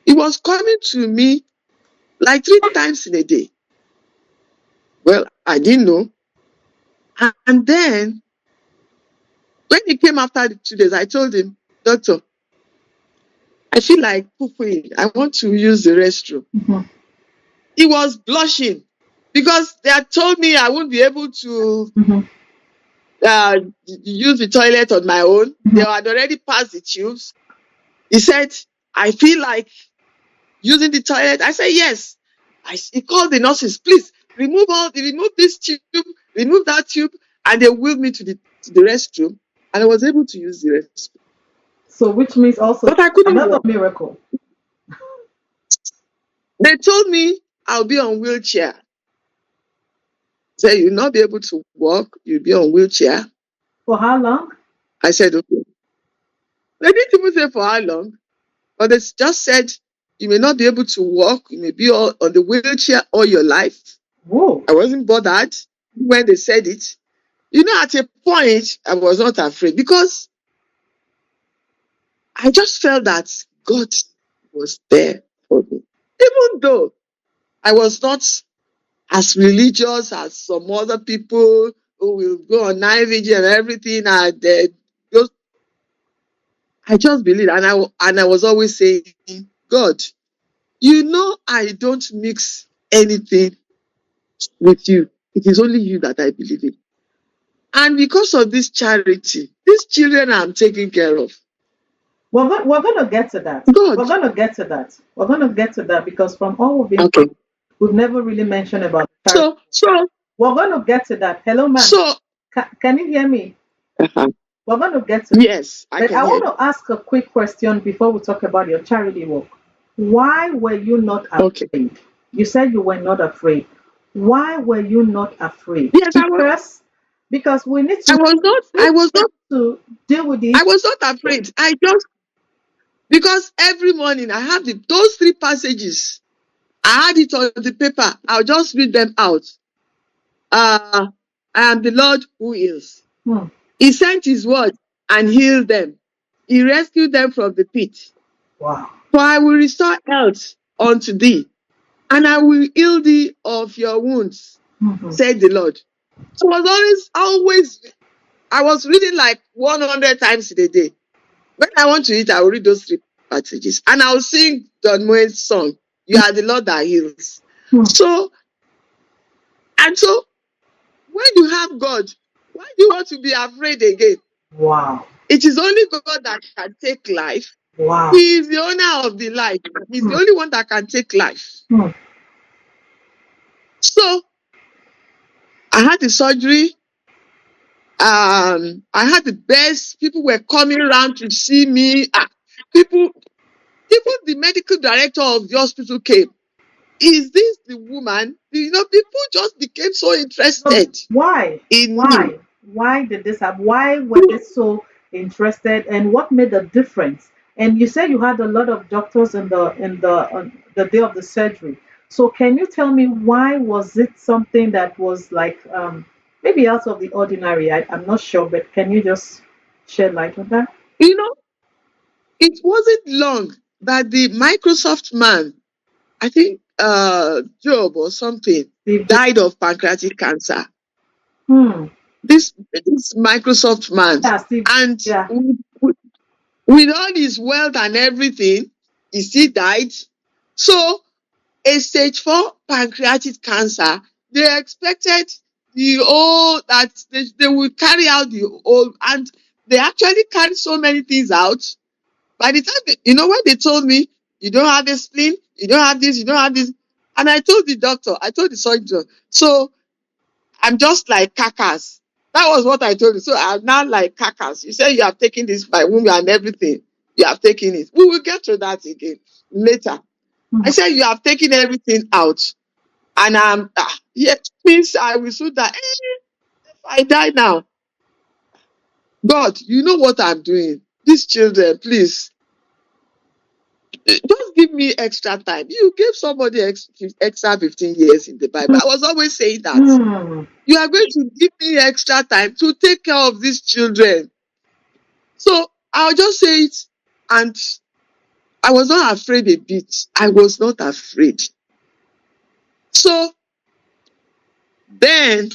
He was coming to me like 3 times in a day. Well, I didn't know. And then when he came after the 2 days, I told him, Doctor, I feel like pooping. I want to use the restroom. Mm-hmm. He was blushing because they had told me I wouldn't be able to use the toilet on my own. They had already passed the tubes. He said, I feel like using the toilet. I said, yes. He called the nurses, please remove this tube, remove that tube. And they wheeled me to the restroom. And I was able to use the restroom. So, which means also But I couldn't another walk. miracle. They told me I'll be on wheelchair. Said you'll not be able to walk, you'll be on wheelchair. For how long? I said, okay. They didn't even say for how long, but they just said you may not be able to walk, you may be on the wheelchair all your life. Whoa. I wasn't bothered when they said it. You know, at a point, I was not afraid because I just felt that God was there for me. Even though I was not as religious as some other people who will go on night vigil and everything, and I just believe, and I was always saying, God, you know I don't mix anything with you. It is only you that I believe in. And because of this charity, these children I'm taking care of. We're going to get to that. God. We're going to get to that. We're going to get to that because from all we've been Okay. we've never really mentioned about charity. So we're going to get to that. Hello, ma'am. So can you hear me? uh-huh. We're going to get to Yes, that. But I want to ask a quick question before we talk about your charity work. Why were you not afraid? Okay. You said you were not afraid. Why were you not afraid? Yes, because we need to. I was not to deal with this. I was not afraid. Because every morning I have those 3 passages. I had it on the paper. I'll just read them out. I am the Lord who heals. He sent his word and healed them. He rescued them from the pit. Wow. For I will restore health unto thee, and I will heal thee of your wounds, said the Lord. So I was I was reading like 100 times in a day. When I want to eat, I will read those 3 passages. And I'll sing Don Moen's song, You Are the Lord That Heals. So, when you have God, why do you want to be afraid again? Wow. It is only God that can take life. Wow. He is the owner of the life. He's the only one that can take life. So, I had the surgery. I had the best. People were coming around to see me. Even the medical director of the hospital came. Is this the woman? People just became so interested. Why? In me. Why did this happen? Why were they so interested? And what made the difference? And you said you had a lot of doctors on the day of the surgery. So can you tell me why was it something that was like maybe out of the ordinary? I'm not sure, but can you just shed light on that? It wasn't long that the Microsoft man, I think Job or something, died of pancreatic cancer. This Microsoft man. And with all his wealth and everything, he still died. So a stage 4 pancreatic cancer, they expected that they would carry out and they actually carried so many things out. By the time, when they told me, you don't have a spleen, you don't have this, you don't have this. And I told the surgeon, so I'm just like carcass. That was what I told you. So I'm now like carcass. You say you have taken this by womb and everything. You have taken it. We will get to that again later. I said you have taken everything out. And means I will soon die. If I die now, God, you know what I'm doing. These children, please. Just give me extra time. You gave somebody extra 15 years in the Bible. I was always saying that. You are going to give me extra time to take care of these children. So I'll just say it. And I was not afraid a bit. I was not afraid. So then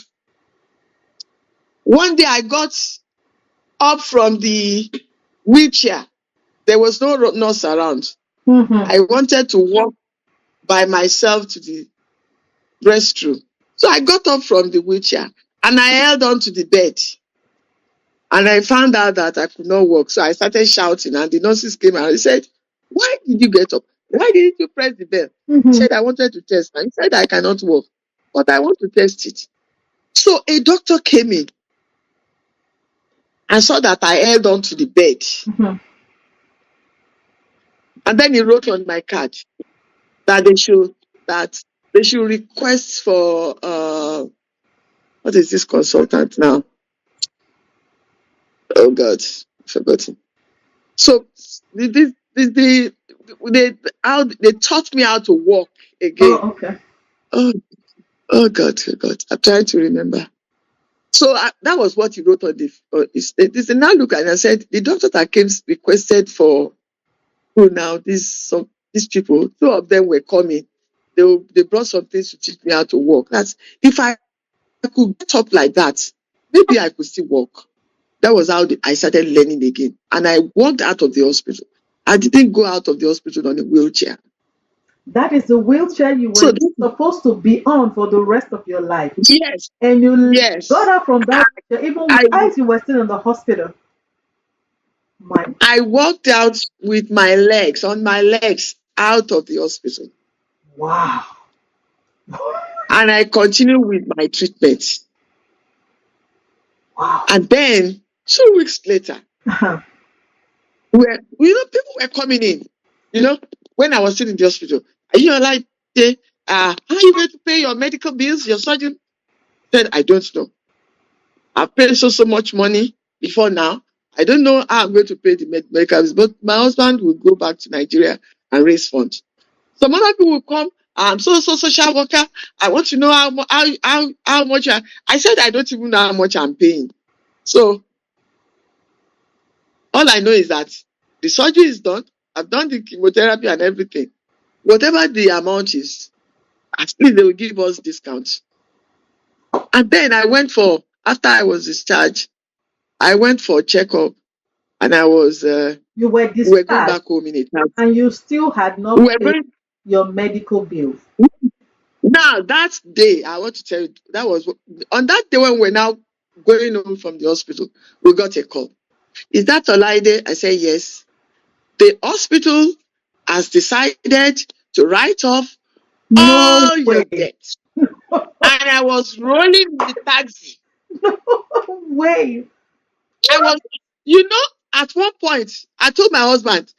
one day I got up from the wheelchair. There was no nurse around. I wanted to walk by myself to the restroom. So I got up from the wheelchair and I held on to the bed. And I found out that I could not walk. So I started shouting and the nurses came and they said, "Why did you get up? Why didn't you press the bell?" I said, "I wanted to test." And he said, "I cannot walk, but I want to test it." So a doctor came in and saw that I held on to the bed. And then he wrote on my card that they should request for what is this consultant now? Oh God, I've forgotten. So they taught me how to walk again. Oh, okay. Oh God, I'm trying to remember. So that was what he wrote on the. This now look at it and said the doctor that came requested for who now these people. Two of them were coming. They brought some things to teach me how to walk. That's if I could get up like that, maybe I could still walk. That was how I started learning again. And I walked out of the hospital. I didn't go out of the hospital on a wheelchair. That is the wheelchair you were supposed to be on for the rest of your life. Yes. And you Yes. got up from that wheelchair even while you were still in the hospital. I walked out with my legs, on my legs, out of the hospital. Wow. And I continued with my treatment. Wow. And then 2 weeks later, people were coming in. When I was still in the hospital, like, how are you going to pay your medical bills? Your surgeon said, "I don't know. I've paid so much money before now. I don't know how I'm going to pay the medical bills, but my husband will go back to Nigeria and raise funds." Some other people will come. "I'm so social worker. I want to know how much." I said, "I don't even know how much I'm paying." So all I know is that the surgery is done. I've done the chemotherapy and everything. Whatever the amount is, at least they will give us discounts. And then after I was discharged, I went for a checkup and I was, you were discharged, we were going back home in a taxi. And you still had not paid your medical bills. Now, that day, I want to tell you, on that day when we're now going home from the hospital, we got a call. "Is that Olaide?" I said, "Yes." "The hospital has decided to write off all your debts." And I was rolling in the taxi. No way. At one point, I told my husband,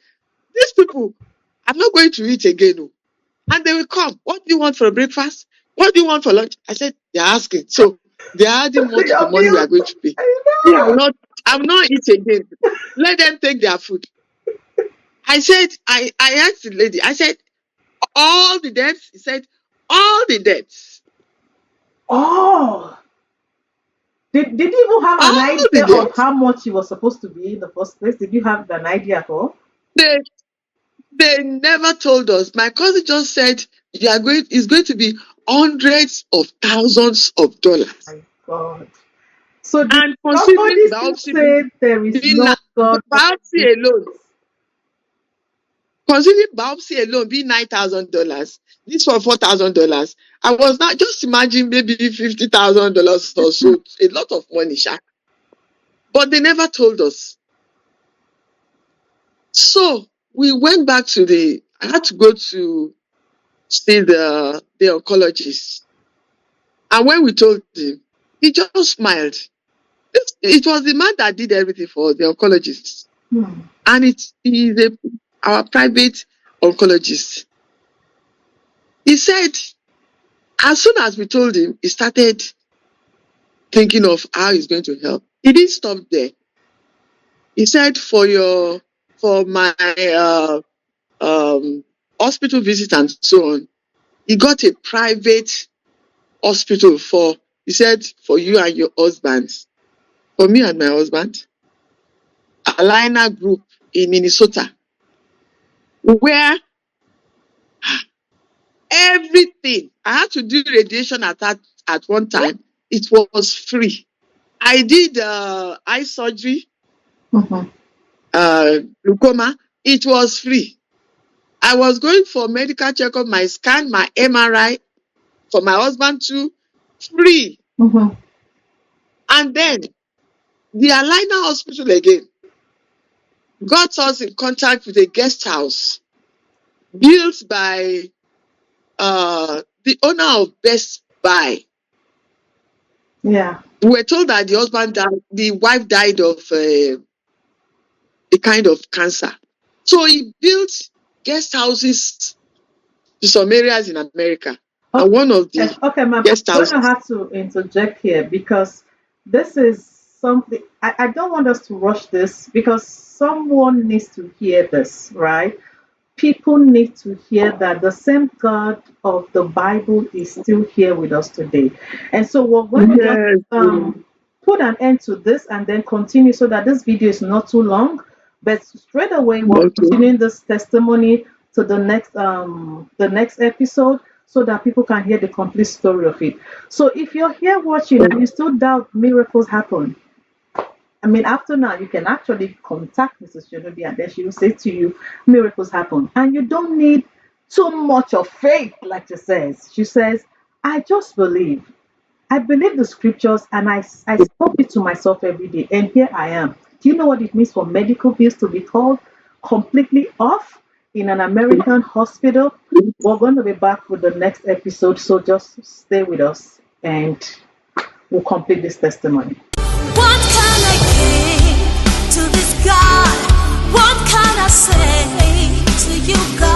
"These people, I'm not going to eat again." And they will come. "What do you want for breakfast? What do you want for lunch?" I said, "They're asking." So they're adding more to the money we are going to pay. I'm not eating again. Let them take their food. I said, I asked the lady, I said, "All the debts?" He said, "All the debts." Oh. Did you even have an idea of how much it was supposed to be in the first place? Did you have an idea at all? They never told us. My cousin just said it's going to be hundreds of thousands of dollars. Oh my God. So and considering biopsy, there is no God. Biopsy alone. Considering biopsy alone being $9,000, this for $4,000. I was not just imagine maybe $50,000 or so. A lot of money, Shaq. But they never told us. So we went back I had to go to see the oncologist. And when we told him, he just smiled. It was the man that did everything for the oncologist. And he's our private oncologist. He said, as soon as we told him, he started thinking of how he's going to help. He didn't stop there. He said, for my hospital visit and so on, he got a private hospital he said, for you and your husband, for me and my husband, Alina Group in Minnesota. where everything, I had to do radiation at one time. It was free. I did eye surgery, glaucoma. It was free. I was going for medical checkup, my scan, my MRI, for my husband too, free. And then the Alina Hospital again got us in contact with a guest house built by the owner of Best Buy. Yeah. We were told that the wife died of a kind of cancer. So he built guest houses to some areas in America. Okay, and one of the okay, ma'am. guest I'm going to houses. have to interject here because this is something I don't want us to rush this because someone needs to hear this, right? People need to hear that the same God of the Bible is still here with us today. And so we're going to just Yes. put an end to this and then continue so that this video is not too long. But straight away, we're Okay. continuing this testimony to the next episode so that people can hear the complete story of it. So if you're here watching and you still doubt miracles happen, I mean, after now, you can actually contact Mrs. Shinobi and then she will say to you, miracles happen. And you don't need too much of faith, like she says. She says, I just believe. I believe the scriptures and I spoke it to myself every day. And here I am. Do you know what it means for medical bills to be called completely off in an American hospital? We're going to be back with the next episode. So just stay with us and we'll complete this testimony. What can I give to this God? What can I say to you, God?